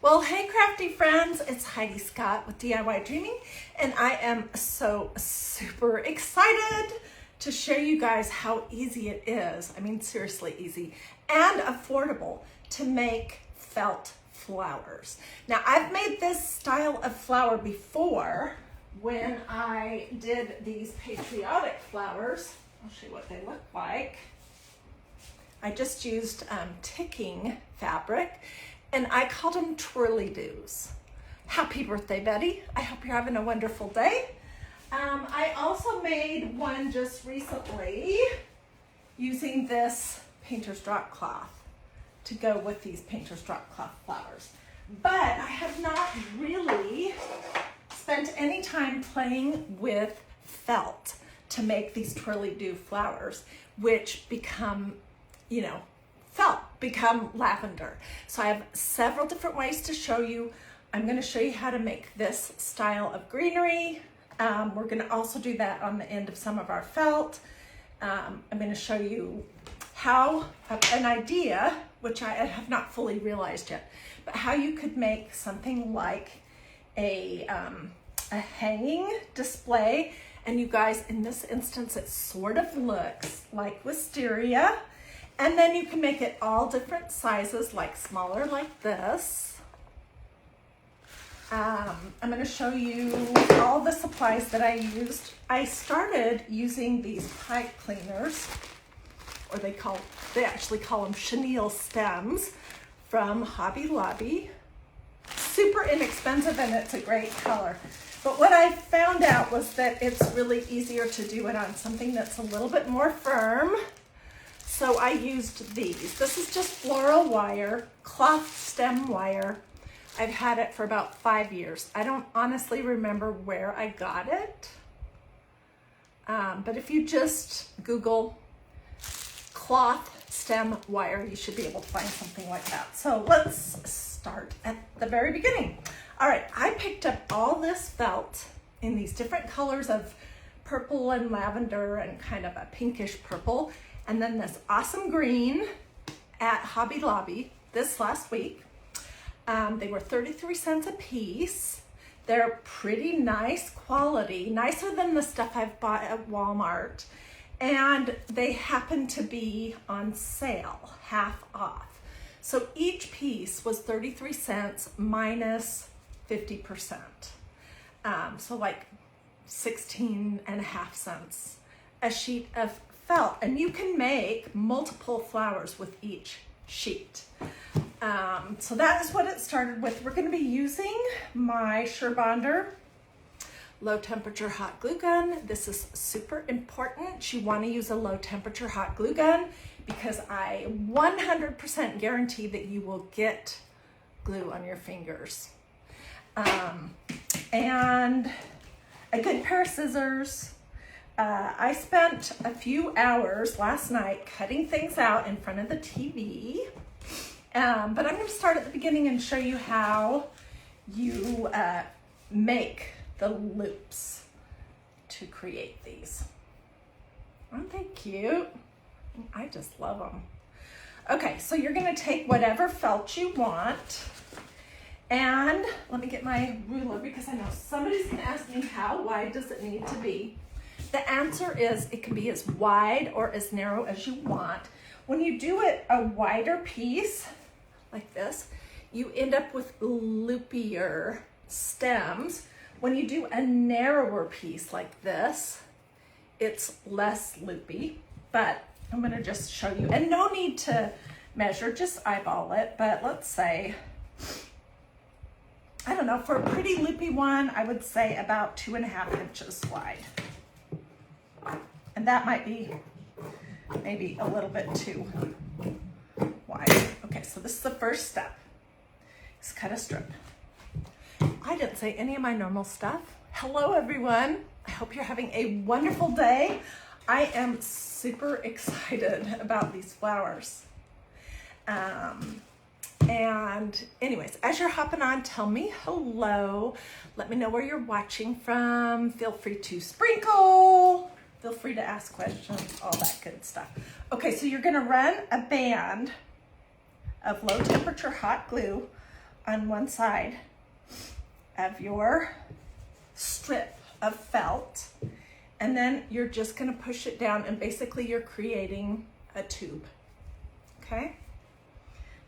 Well, hey crafty friends, it's Hiedi Scott with DiyDreaming, and I am so super excited to show you guys how easy it is, I mean seriously easy, and affordable to make felt flowers. Now I've made this style of flower before when I did these patriotic flowers. I'll show you what they look like. I just used ticking fabric, and I called them twirly-doos. Happy birthday, Betty. I hope you're having a wonderful day. I also made one just recently using this painter's drop cloth to go with these painter's drop cloth flowers. But I have not really spent any time playing with felt to make these twirly-doo flowers, which become, become lavender. So I have several different ways to show you. I'm going to show you how to make this style of greenery. We're going to also do that on the end of some of our felt. I'm going to show you how an idea, which I have not fully realized yet, but how you could make something like a hanging display. And you guys, in this instance, it sort of looks like wisteria. And then you can make it all different sizes, like smaller like this. I'm going to show you all the supplies that I used. I started using these pipe cleaners, or they actually call them chenille stems from Hobby Lobby. Super inexpensive, and it's a great color. But what I found out was that it's really easier to do it on something that's a little bit more firm. So I used these. This is just floral wire, cloth stem wire. I've had it for about 5 years. I don't honestly remember where I got it. But if you just Google cloth stem wire, you should be able to find something like that. So let's start at the very beginning. All right, I picked up all this felt in these different colors of purple and lavender and kind of a pinkish purple. And then this awesome green at Hobby Lobby this last week. They were 33 cents a piece. They're pretty nice quality, nicer than the stuff I've bought at Walmart. And they happen to be on sale, half off. So each piece was 33 cents minus 50%. So like 16.5 cents a sheet of felt, and you can make multiple flowers with each sheet. So that is what it started with. We're going to be using my Surebonder low temperature hot glue gun. This is super important. You want to use a low temperature hot glue gun because I 100% guarantee that you will get glue on your fingers. And a good pair of scissors. I spent a few hours last night cutting things out in front of the TV, but I'm going to start at the beginning and show you how you make the loops to create these. Aren't they cute? I just love them. Okay, so you're going to take whatever felt you want, and let me get my ruler because I know somebody's going to ask me how wide does it need to be. The answer is it can be as wide or as narrow as you want. When you do it a wider piece like this, you end up with loopier stems. When you do a narrower piece like this, it's less loopy, but I'm gonna just show you, and no need to measure, just eyeball it, but let's say, I don't know, for a pretty loopy one, I would say about 2.5 inches wide. And that might be maybe a little bit too wide. Okay, so this is the first step. Just cut a strip. I didn't say any of my normal stuff. Hello, everyone. I hope you're having a wonderful day. I am super excited about these flowers. And anyways, as you're hopping on, tell me hello. Let me know where you're watching from. Feel free to sprinkle. Feel free to ask questions, all that good stuff. Okay, so you're gonna run a band of low temperature hot glue on one side of your strip of felt, and then you're just gonna push it down, and basically you're creating a tube, okay?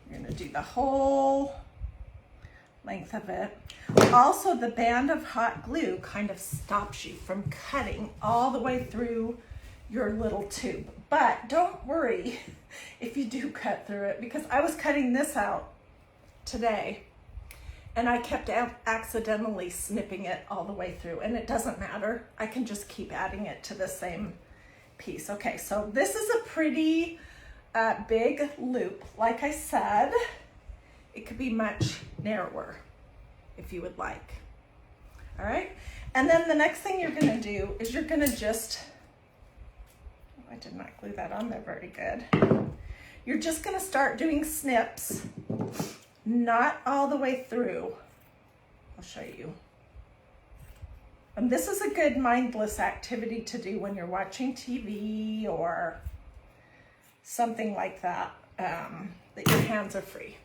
You're gonna do the whole length of it. Also, the band of hot glue kind of stops you from cutting all the way through your little tube. But don't worry if you do cut through it, because I was cutting this out today and I kept accidentally snipping it all the way through, and it doesn't matter. I can just keep adding it to the same piece. Okay, so this is a pretty big loop. Like I said, it could be much narrower if you would like. All right, and then the next thing you're gonna do is you're gonna just, I did not glue that on there very good. You're just gonna start doing snips, not all the way through. I'll show you. And this is a good mindless activity to do when you're watching TV or something like that, that your hands are free.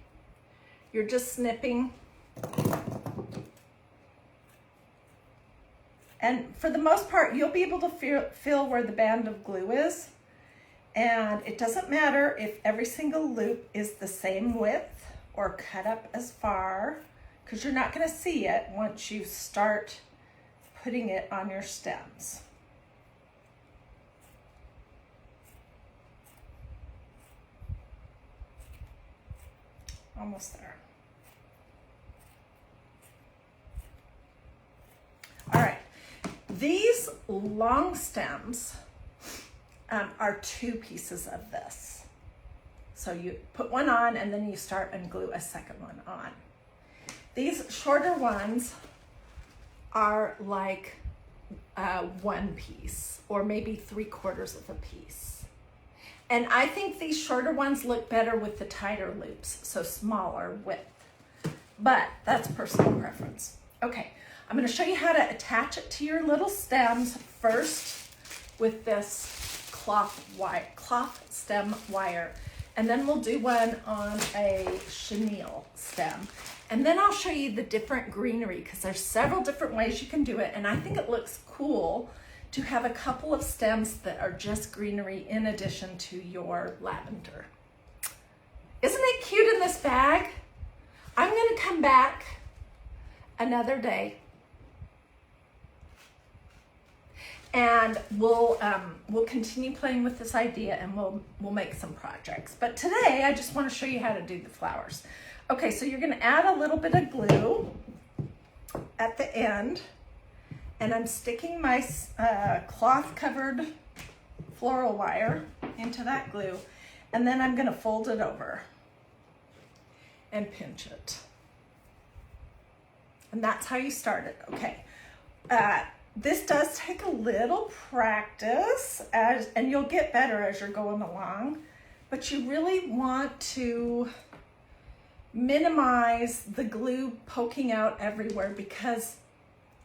You're just snipping. And for the most part, you'll be able to feel where the band of glue is. And it doesn't matter if every single loop is the same width or cut up as far, because you're not going to see it once you start putting it on your stems. Almost there. All right, these long stems are two pieces of this. So you put one on and then you start and glue a second one on. These shorter ones are like one piece or maybe 3/4 of a piece. And I think these shorter ones look better with the tighter loops, so smaller width. But that's personal preference. Okay, I'm gonna show you how to attach it to your little stems first with this cloth stem wire. And then we'll do one on a chenille stem. And then I'll show you the different greenery, because there's several different ways you can do it. And I think it looks cool to have a couple of stems that are just greenery in addition to your lavender. Isn't it cute in this bag? I'm gonna come back another day and we'll continue playing with this idea, and we'll make some projects. But today I just want to show you how to do the flowers. Okay, so you're going to add a little bit of glue at the end, and I'm sticking my cloth covered floral wire into that glue, and then I'm going to fold it over and pinch it. And that's how you start it. Okay. This does take a little practice, and you'll get better as you're going along, but you really want to minimize the glue poking out everywhere, because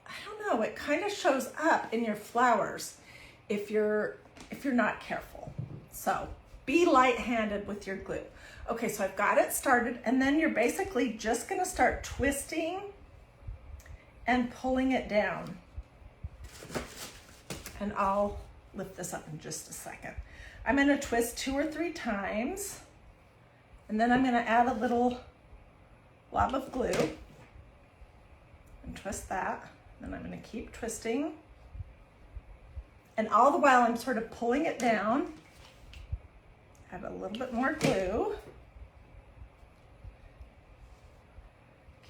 I don't know, it kind of shows up in your flowers if you're not careful. So be light-handed with your glue. Okay, so I've got it started, and then you're basically just going to start twisting and pulling it down. And I'll lift this up in just a second. I'm going to twist 2 or 3 times, and then I'm going to add a little blob of glue and twist that. Then I'm going to keep twisting, and all the while I'm sort of pulling it down. Add a little bit more glue.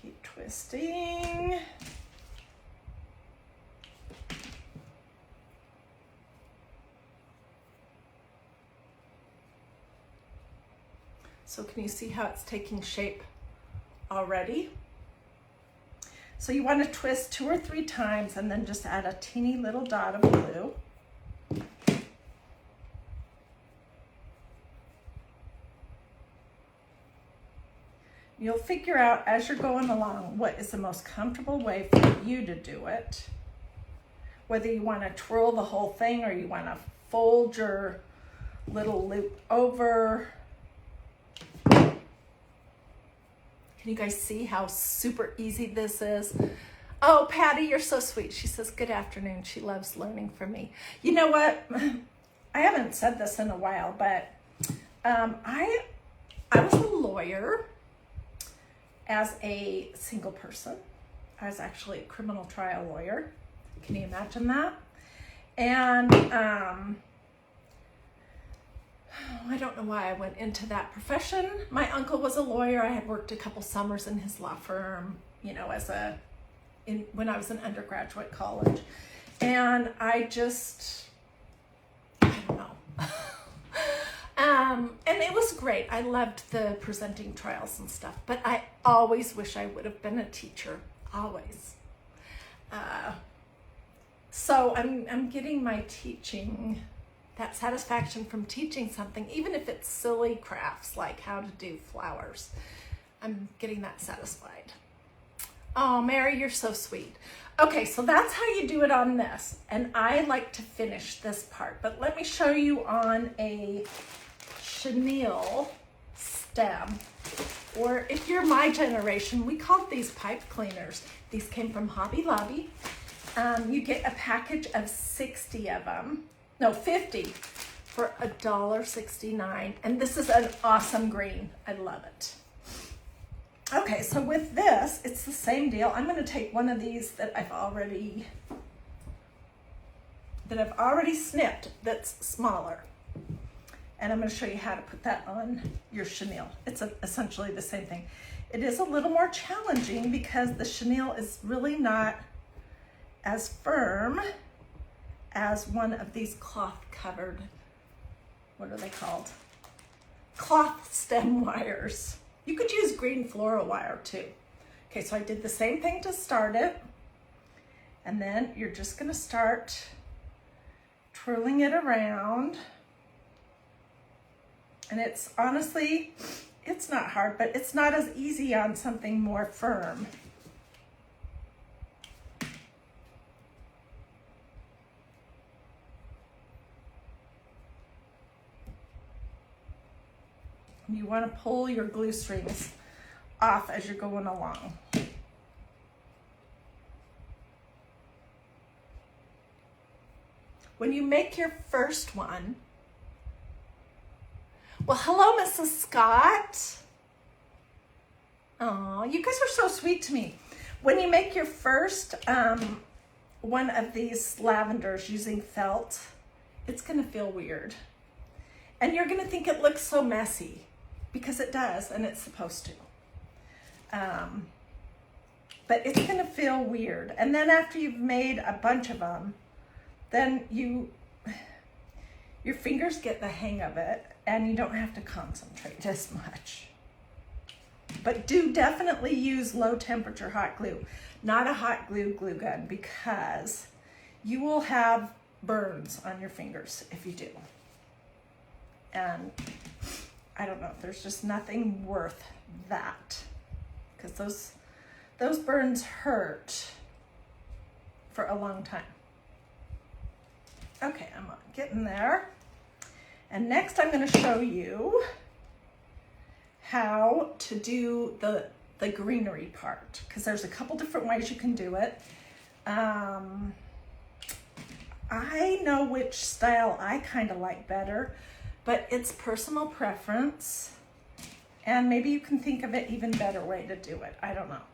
Keep twisting. So can you see how it's taking shape already? So you want to twist 2 or 3 times and then just add a teeny little dot of glue. You'll figure out as you're going along what is the most comfortable way for you to do it. Whether you want to twirl the whole thing or you want to fold your little loop over. Can you guys see how super easy this is? Oh, Patty, you're so sweet. She says, good afternoon. She loves learning from me. You know what? I haven't said this in a while, but I was a lawyer as a single person. I was actually a criminal trial lawyer. Can you imagine that? And I don't know why I went into that profession. My uncle was a lawyer. I had worked a couple summers in his law firm, you know, when I was in undergraduate college. And I don't know. And it was great. I loved the presenting trials and stuff, but I always wish I would have been a teacher, always. So I'm getting my teaching, that satisfaction from teaching something, even if it's silly crafts like how to do flowers. I'm getting that satisfied. Oh, Mary, you're so sweet. Okay, so that's how you do it on this. And I like to finish this part, but let me show you on a chenille stem, or if you're my generation, we called these pipe cleaners. These came from Hobby Lobby. You get a package of 60 of them. No, 50 for $1.69. And this is an awesome green. I love it. Okay, so with this, it's the same deal. I'm going to take one of these that I've already snipped that's smaller. And I'm going to show you how to put that on your chenille. It's essentially the same thing. It is a little more challenging because the chenille is really not as firm as one of these cloth covered, what are they called? Cloth stem wires. You could use green floral wire too. Okay, so I did the same thing to start it. And then you're just gonna start twirling it around. And it's honestly, it's not hard, but it's not as easy on something more firm. You want to pull your glue strings off as you're going along. When you make your first one, well, hello, Mrs. Scott. Oh, you guys are so sweet to me. When you make your first one of these lavenders using felt, it's going to feel weird. And you're going to think it looks so messy. Because it does, and it's supposed to. But it's going to feel weird. And then after you've made a bunch of them, then your fingers get the hang of it, and you don't have to concentrate as much. But do definitely use low temperature hot glue, not a hot glue gun, because you will have burns on your fingers if you do. And I don't know, there's just nothing worth that, because those burns hurt for a long time. Okay, I'm getting there. And next I'm going to show you how to do the greenery part, because there's a couple different ways you can do it. I know which style I kind of like better, but it's personal preference, and maybe you can think of an even better way to do it. I don't know.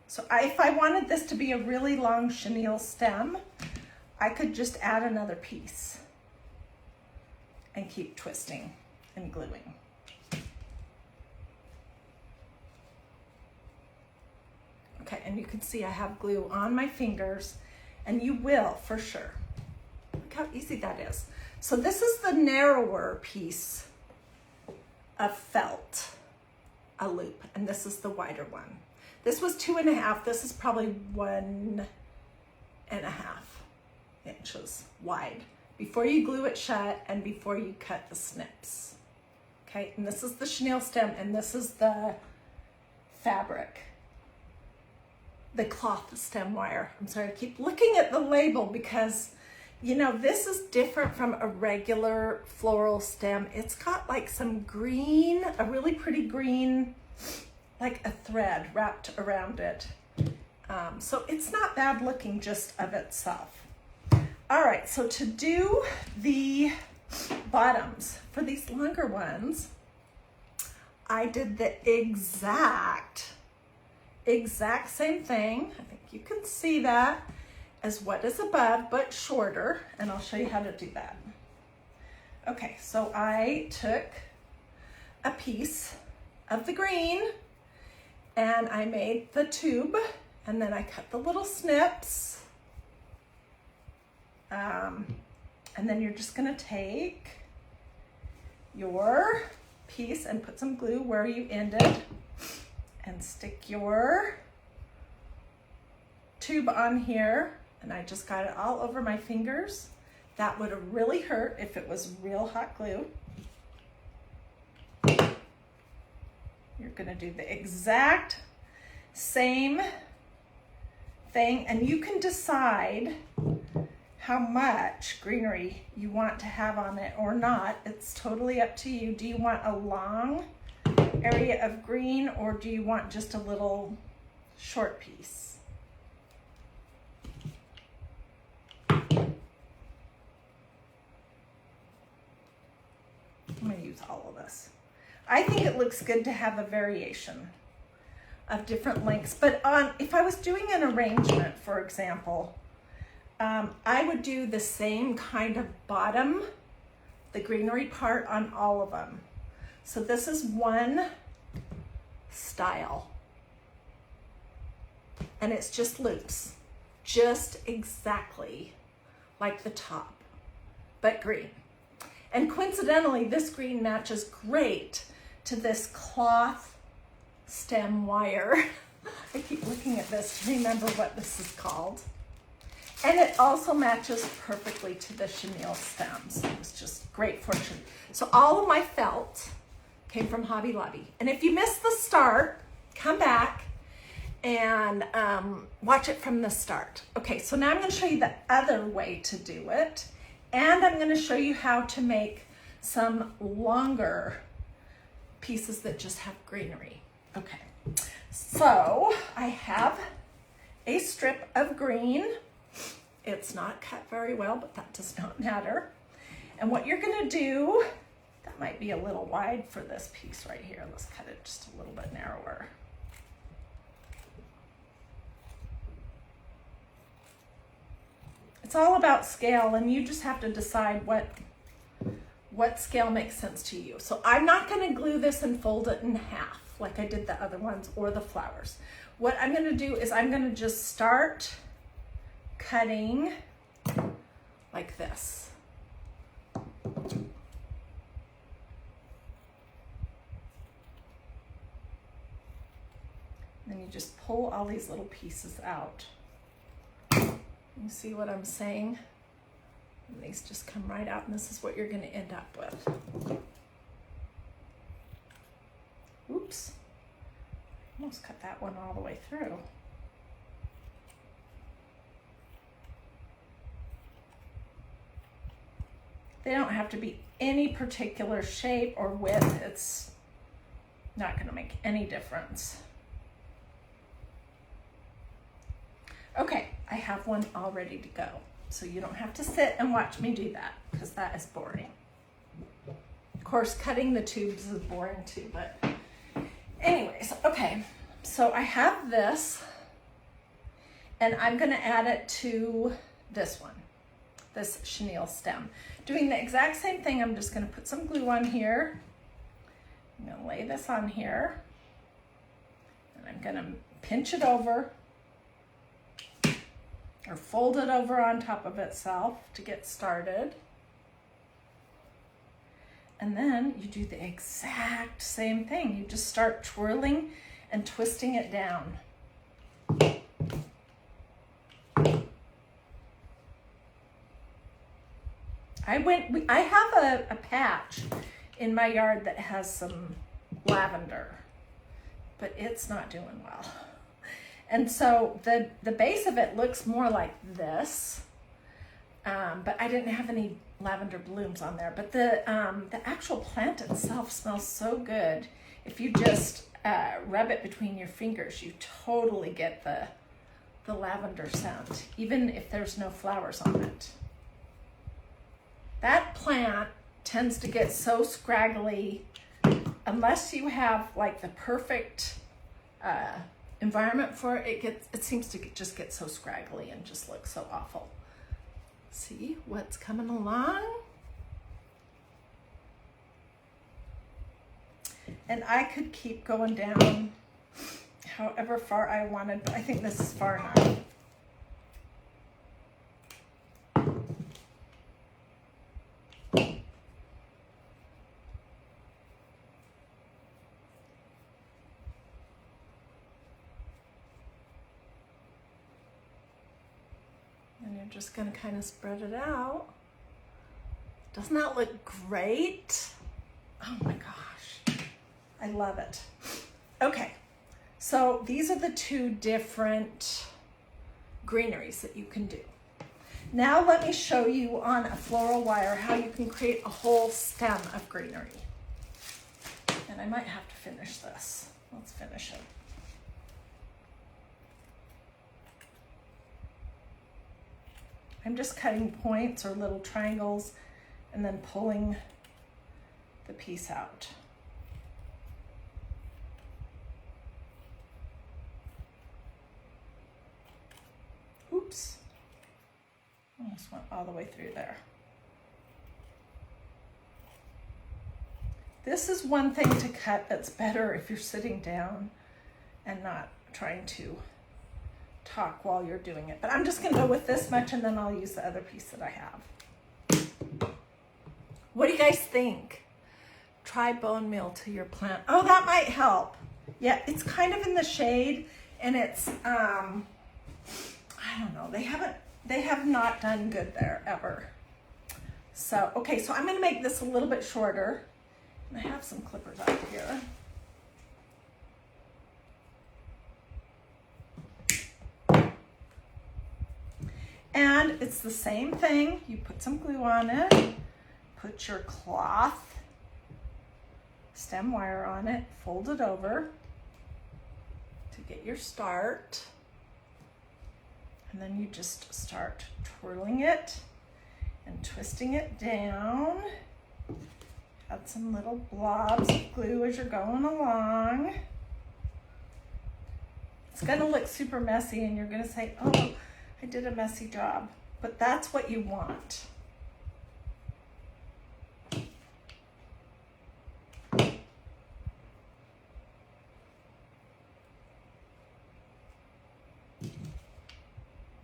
So if I wanted this to be a really long chenille stem, I could just add another piece and keep twisting and gluing. Okay, and you can see I have glue on my fingers, and you will for sure. Look how easy that is. So this is the narrower piece of felt, a loop, and this is the wider one. This was 2.5. This is probably 1.5 inches wide before you glue it shut and before you cut the snips. Okay, and this is the chenille stem, and this is the fabric, the cloth stem wire. I'm sorry, I keep looking at the label because You know, this is different from a regular floral stem. It's got like some green, a really pretty green, like a thread wrapped around it. So it's not bad looking just of itself. All right, so to do the bottoms for these longer ones, I did the exact same thing. I think you can see that as what is above, but shorter, and I'll show you how to do that. Okay, so I took a piece of the green and I made the tube, and then I cut the little snips. And then you're just gonna take your piece and put some glue where you ended and stick your tube on here. And I just got it all over my fingers. That would have really hurt if it was real hot glue. You're gonna do the exact same thing, and you can decide how much greenery you want to have on it or not. It's totally up to you. Do you want a long area of green, or do you want just a little short piece? I'm gonna use all of this. I think it looks good to have a variation of different lengths, but if I was doing an arrangement, for example, I would do the same kind of bottom, the greenery part on all of them. So this is one style, and it's just loops, just exactly like the top, but green. And coincidentally, this green matches great to this cloth stem wire. I keep looking at this to remember what this is called. And it also matches perfectly to the chenille stems. It was just great fortune. So all of my felt came from Hobby Lobby. And if you missed the start, come back and watch it from the start. Okay, so now I'm gonna show you the other way to do it. And I'm gonna show you how to make some longer pieces that just have greenery. Okay, so I have a strip of green. It's not cut very well, but that does not matter. And what you're gonna do, that might be a little wide for this piece right here. Let's cut it just a little bit narrower. It's all about scale, and you just have to decide what scale makes sense to you. So I'm not gonna glue this and fold it in half like I did the other ones or the flowers. What I'm gonna do is I'm gonna just start cutting like this. Then you just pull all these little pieces out. You see what I'm saying? And these just come right out, and this is what you're gonna end up with. Oops, almost cut that one all the way through. They don't have to be any particular shape or width. It's not gonna make any difference. Okay, I have one all ready to go. So you don't have to sit and watch me do that, because that is boring. Of course, cutting the tubes is boring too, but anyways, okay. So I have this, and I'm gonna add it to this one, this chenille stem. Doing the exact same thing, I'm just gonna put some glue on here. I'm gonna lay this on here, and I'm gonna pinch it over, or fold it over on top of itself to get started. And then you do the exact same thing. You just start twirling and twisting it down. I have a patch in my yard that has some lavender, but it's not doing well. And so the base of it looks more like this. but I didn't have any lavender blooms on there. But the actual plant itself smells so good. If you just rub it between your fingers, you totally get the lavender scent, even if there's no flowers on it. That plant tends to get so scraggly unless you have like the perfect environment for it. It seems to just get so scraggly and just look so awful. See what's coming along? And I could keep going down however far I wanted, but I think this is far enough. And you're just going to kind of spread it out. Doesn't that look great? Oh my gosh, I love it. Okay, so these are the two different greeneries that you can do. Now let me show you on a floral wire how you can create a whole stem of greenery. And I might have to finish this. Let's finish it. I'm just cutting points or little triangles and then pulling the piece out. Oops, almost went all the way through there. This is one thing to cut that's better if you're sitting down and not trying to talk while you're doing it. But I'm just gonna go with this much and then I'll use the other piece that I have. What do you guys think? Try bone meal to your plant. Oh, that might help. Yeah, it's kind of in the shade and it's, I don't know, they have not done good there ever. So, okay, so I'm gonna make this a little bit shorter. And I have some clippers out here. And it's the same thing. You put some glue on it, put your cloth stem wire on it, fold it over to get your start. And then you just start twirling it and twisting it down. Add some little blobs of glue as you're going along. It's gonna look super messy and you're gonna say, oh, I did a messy job, but that's what you want.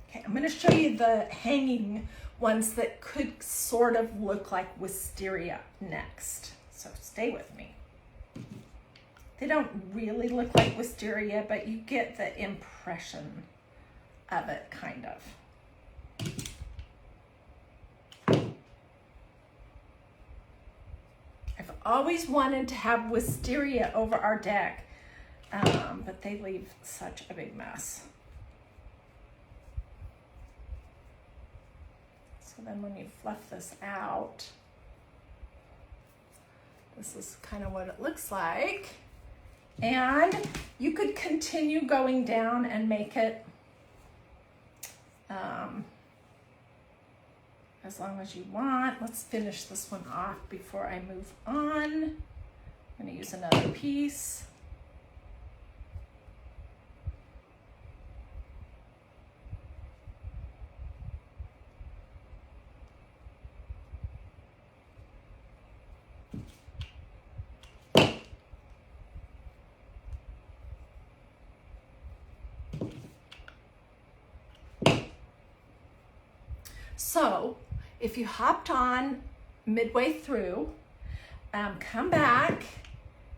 Okay, I'm gonna show you the hanging ones that could sort of look like wisteria next. So stay with me. They don't really look like wisteria, but you get the impression of it, kind of. I've always wanted to have wisteria over our deck, but they leave such a big mess. So then when you fluff this out, this is kind of what it looks like. And you could continue going down and make it as long as you want. Let's finish this one off before I move on. I'm going to use another piece. So if you hopped on midway through, come back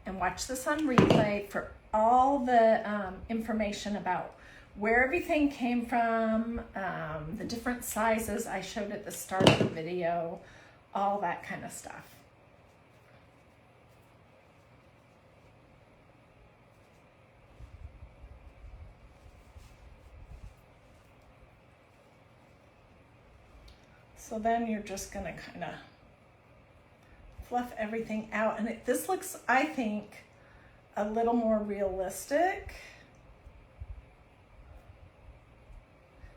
and watch this on replay for all the information about where everything came from, the different sizes I showed at the start of the video, all that kind of stuff. So then you're just gonna kind of fluff everything out. And this looks, I think, a little more realistic.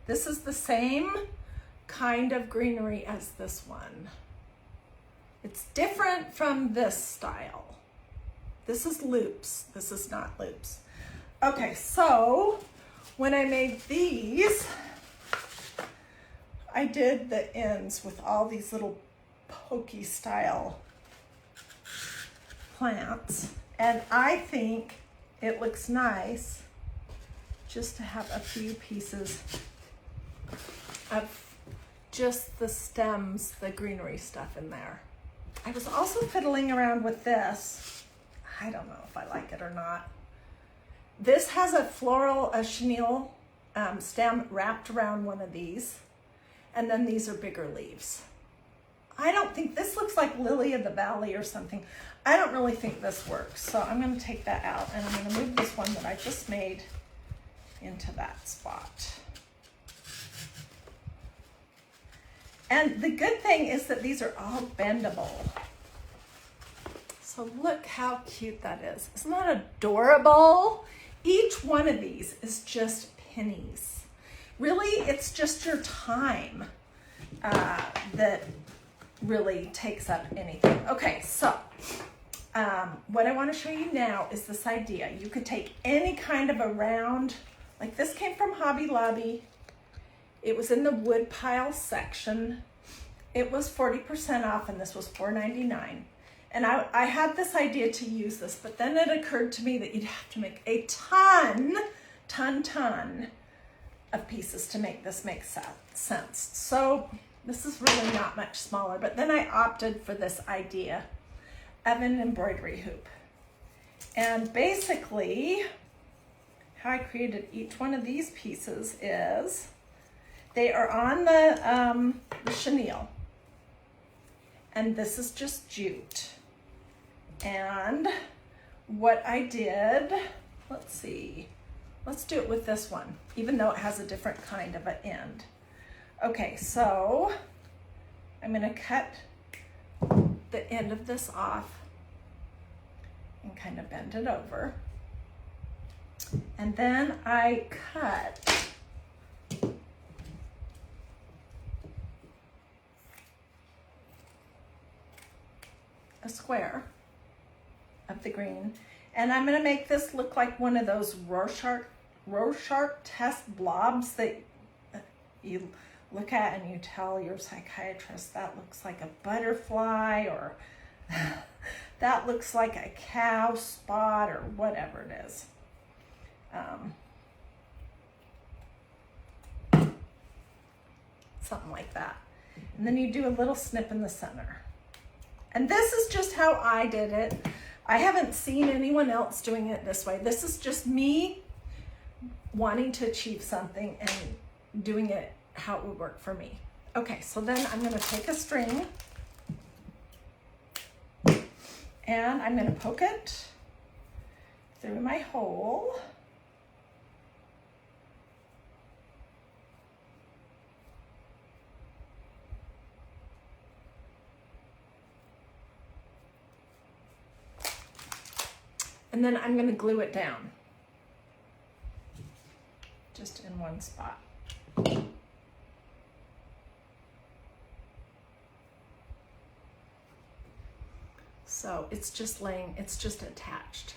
This is the same kind of greenery as this one. It's different from this style. This is loops, this is not loops. Okay, so when I made these, I did the ends with all these little pokey style plants. And I think it looks nice just to have a few pieces of just the stems, the greenery stuff in there. I was also fiddling around with this. I don't know if I like it or not. This has a floral, a chenille stem wrapped around one of these. And then these are bigger leaves. I don't think, this looks like Lily of the Valley or something. I don't really think this works. So I'm gonna take that out and I'm gonna move this one that I just made into that spot. And the good thing is that these are all bendable. So look how cute that is. Isn't that adorable? Each one of these is just pennies. Really, it's just your time that really takes up anything. Okay, so what I want to show you now is this idea. You could take any kind of a round, like this came from Hobby Lobby. It was in the wood pile section. It was 40% off and this was $4.99. And I had this idea to use this, but then it occurred to me that you'd have to make a ton of pieces to make this make sense. So this is really not much smaller, but then I opted for this idea of an embroidery hoop. And basically, how I created each one of these pieces is, they are on the chenille. And this is just jute. And what I did, let's see, let's do it with this one, even though it has a different kind of an end. Okay, so I'm gonna cut the end of this off and kind of bend it over. And then I cut a square of the green. And I'm gonna make this look like one of those Rorschach test blobs that you look at and you tell your psychiatrist that looks like a butterfly, or that looks like a cow spot, or whatever it is. Something like that. And then you do a little snip in the center. And this is just how I did it. I haven't seen anyone else doing it this way. This is just me wanting to achieve something and doing it how it would work for me. Okay, so then I'm gonna take a string and I'm gonna poke it through my hole. And then I'm gonna glue it down, just in one spot. So it's just laying, it's just attached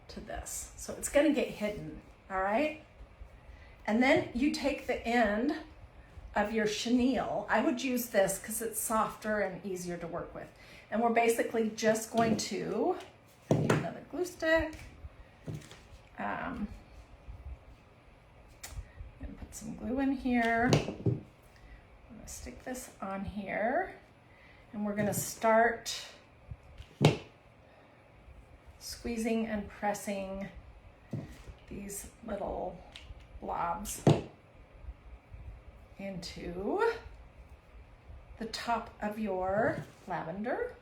to this. So it's gonna get hidden, all right? And then you take the end of your chenille. I would use this because it's softer and easier to work with. And we're basically just going to, I need another glue stick. I'm gonna put some glue in here. I'm gonna stick this on here and we're gonna start squeezing and pressing these little blobs into the top of your lavender.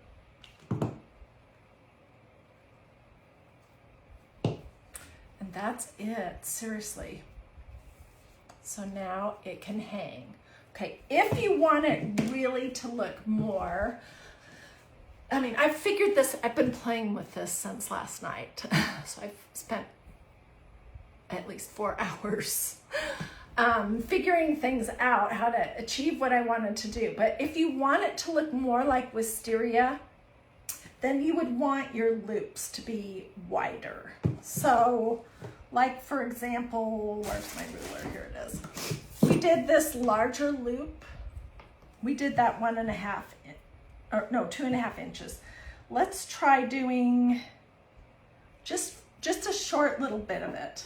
And that's it, seriously. So now it can hang. Okay, if you want it really to look more, I mean, I've figured this, I've been playing with this since last night. So I've spent at least 4 hours figuring things out, how to achieve what I wanted to do. But if you want it to look more like wisteria, then you would want your loops to be wider. So, like for example, where's my ruler? Here it is. We did this larger loop. We did that 2.5 inches. Let's try doing just a short little bit of it.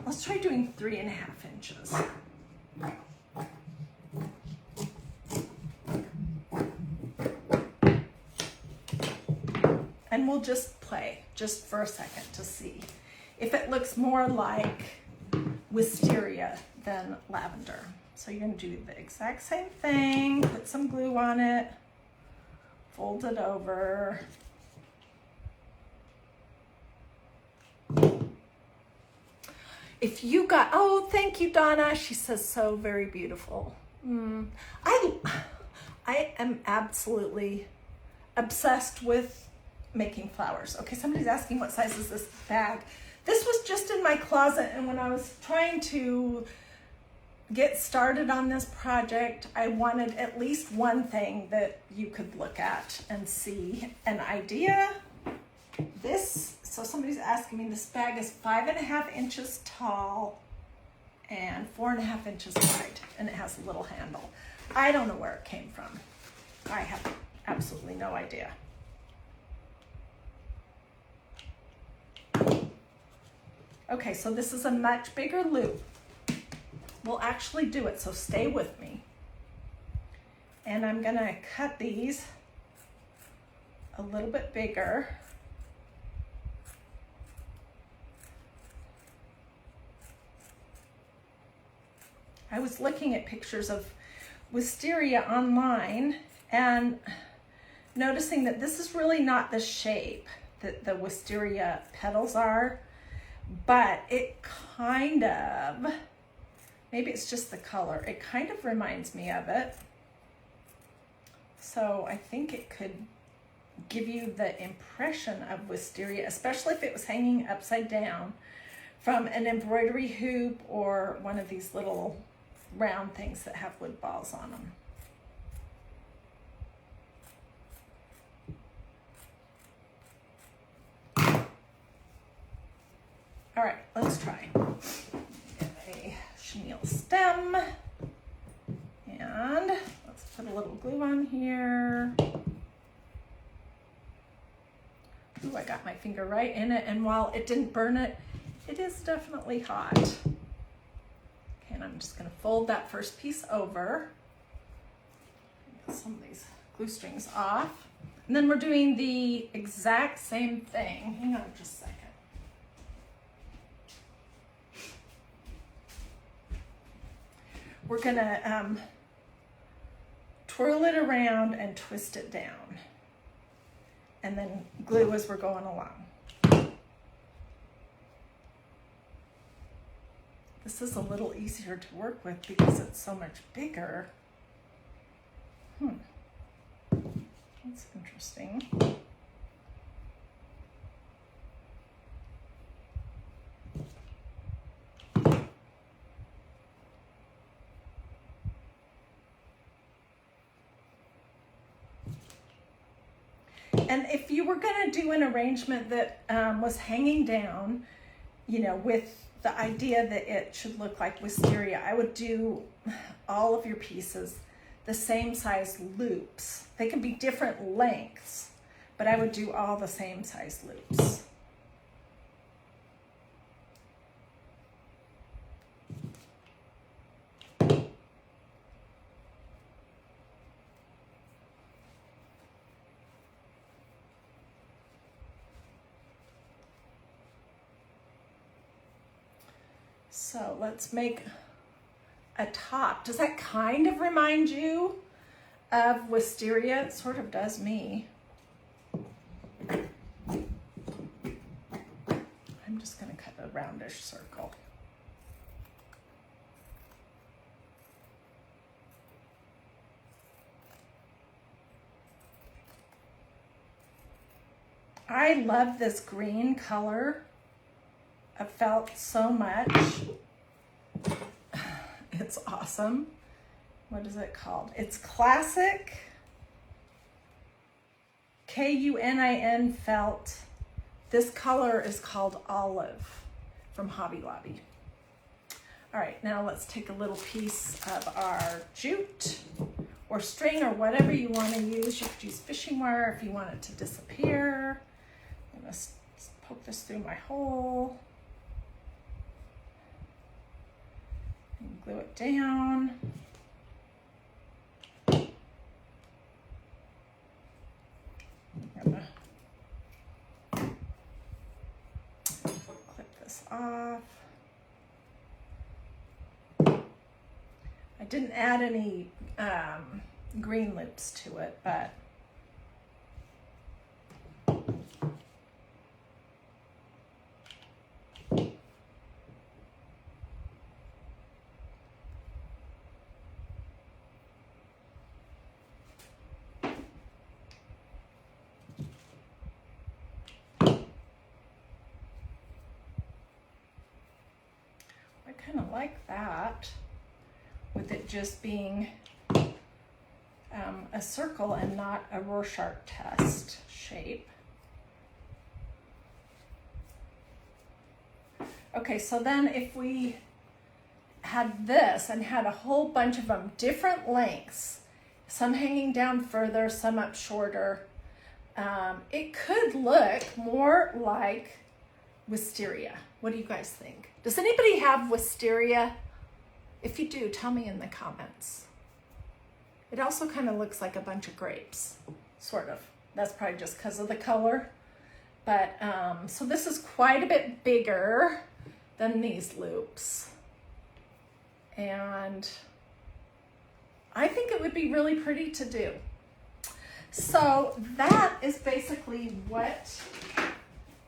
Let's try doing 3.5 inches. And we'll just play just for a second to see if it looks more like wisteria than lavender. So you're going to do the exact same thing, put some glue on it, fold it over. If you got, oh, thank you, Donna. She says so very beautiful. I am absolutely obsessed with making flowers. Okay, somebody's asking what size is this bag. This was just in my closet, and when I was trying to get started on this project, I wanted at least one thing that you could look at and see an idea. So somebody's asking me, this bag is 5.5 inches tall and 4.5 inches wide, and it has a little handle. I don't know where it came from. I have absolutely no idea. Okay, so this is a much bigger loop. We'll actually do it, so stay with me. And I'm gonna cut these a little bit bigger. I was looking at pictures of wisteria online and noticing that this is really not the shape that the wisteria petals are, but it kind of, maybe it's just the color, it kind of reminds me of it. So I think it could give you the impression of wisteria, especially if it was hanging upside down from an embroidery hoop or one of these little round things that have wood balls on them. All right, let's try. Get a chenille stem, and let's put a little glue on here. Ooh, I got my finger right in it, and while it didn't burn it, it is definitely hot. Okay, and I'm just gonna fold that first piece over. Get some of these glue strings off. And then we're doing the exact same thing. Hang on just a second. We're gonna twirl it around and twist it down, and then glue as we're going along. This is a little easier to work with because it's so much bigger. That's interesting. And if you were going to do an arrangement that was hanging down, you know, with the idea that it should look like wisteria, I would do all of your pieces the same size loops. They can be different lengths, but I would do all the same size loops. So let's make a top. Does that kind of remind you of wisteria? It sort of does me. I'm just going to cut a roundish circle. I love this green color of felt so much. It's awesome. What is it called? It's Classic Kunin felt. This color is called Olive from Hobby Lobby. All right, now let's take a little piece of our jute or string or whatever you want to use. You could use fishing wire if you want it to disappear. I'm gonna poke this through my hole and glue it down. I'm gonna clip this off. I didn't add any green loops to it, but I kind of like that, with it just being a circle and not a Rorschach test shape. Okay, so then if we had this and had a whole bunch of them, different lengths, some hanging down further, some up shorter, it could look more like wisteria. What do you guys think? Does anybody have wisteria? If you do, tell me in the comments. It also kind of looks like a bunch of grapes, sort of. That's probably just because of the color. But, so this is quite a bit bigger than these loops. And I think it would be really pretty to do. So that is basically what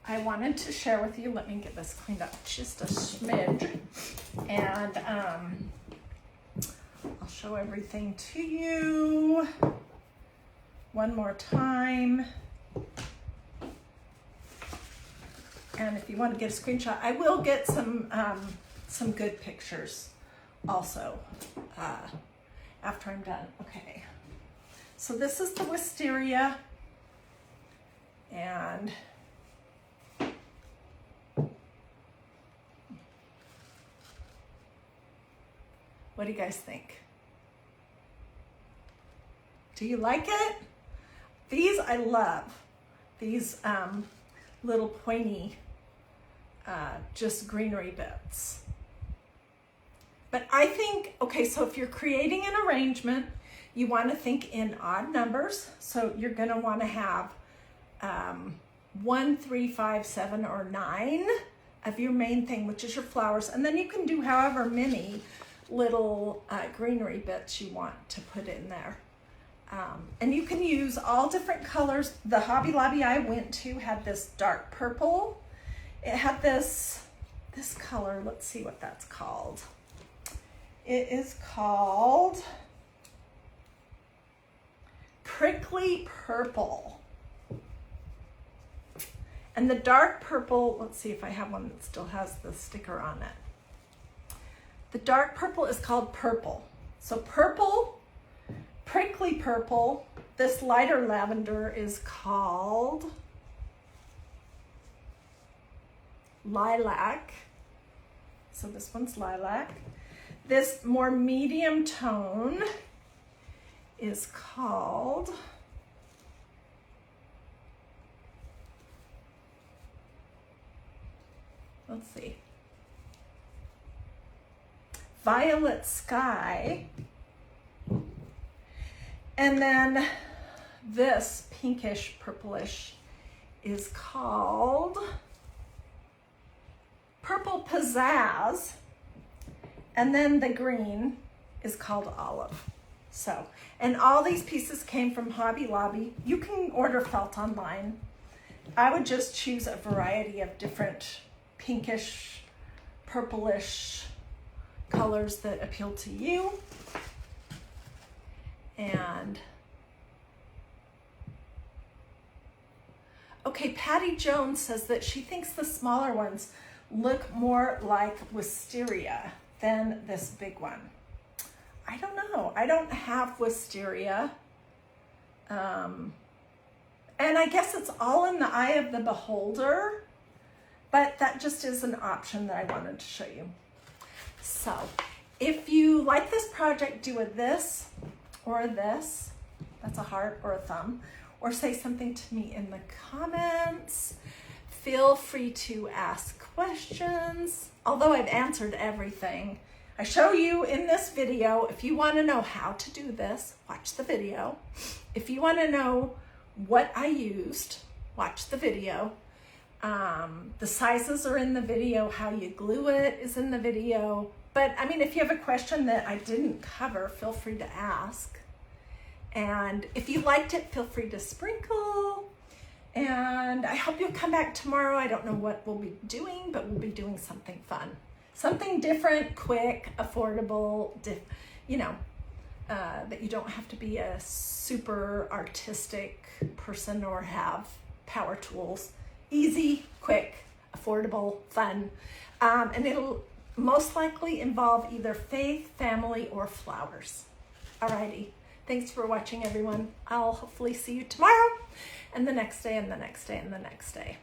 I wanted to share with you. Let me get this cleaned up just a smidge. And I'll show everything to you one more time. And if you want to get a screenshot, I will get some good pictures also after I'm done. Okay, so this is the wisteria, and what do you guys think? Do you like it? These I love. These little pointy, just greenery bits. But I think, okay, so if you're creating an arrangement, you want to think in odd numbers. So you're going to want to have 1, 3, 5, 7, or 9 of your main thing, which is your flowers. And then you can do however many little greenery bits you want to put in there. And you can use all different colors. The Hobby Lobby I went to had this dark purple. It had this color. Let's see what that's called. It is called Prickly Purple. And the dark purple, let's see if I have one that still has the sticker on it. The dark purple is called Purple. So purple, prickly purple. This lighter lavender is called Lilac. So this one's Lilac. This more medium tone is called let's see, Violet Sky. And then this pinkish purplish is called Purple Pizzazz. And then the green is called Olive. So, and all these pieces came from Hobby Lobby. You can order felt online. I would just choose a variety of different pinkish, purplish colors that appeal to you. And Okay, Patty Jones says that she thinks the smaller ones look more like wisteria than this big one. I don't know. I don't have wisteria. And I guess it's all in the eye of the beholder, but that just is an option that I wanted to show you. So if you like this project, do a this or a this. That's a heart or a thumb. Or say something to me in the comments. Feel free to ask questions. Although I've answered everything, I show you in this video. If you want to know how to do this, watch the video. If you want to know what I used, watch the video. The sizes are in the video. How you glue it is in the video. But I mean, if you have a question that I didn't cover, feel free to ask. And if you liked it, feel free to sprinkle. And I hope you'll come back tomorrow. I don't know what we'll be doing, but we'll be doing something fun. Something different, quick, affordable, that you don't have to be a super artistic person or have power tools. Easy, quick, affordable, fun. And it'll most likely involve either faith, family, or flowers. Alrighty. Thanks for watching, everyone. I'll hopefully see you tomorrow and the next day and the next day and the next day.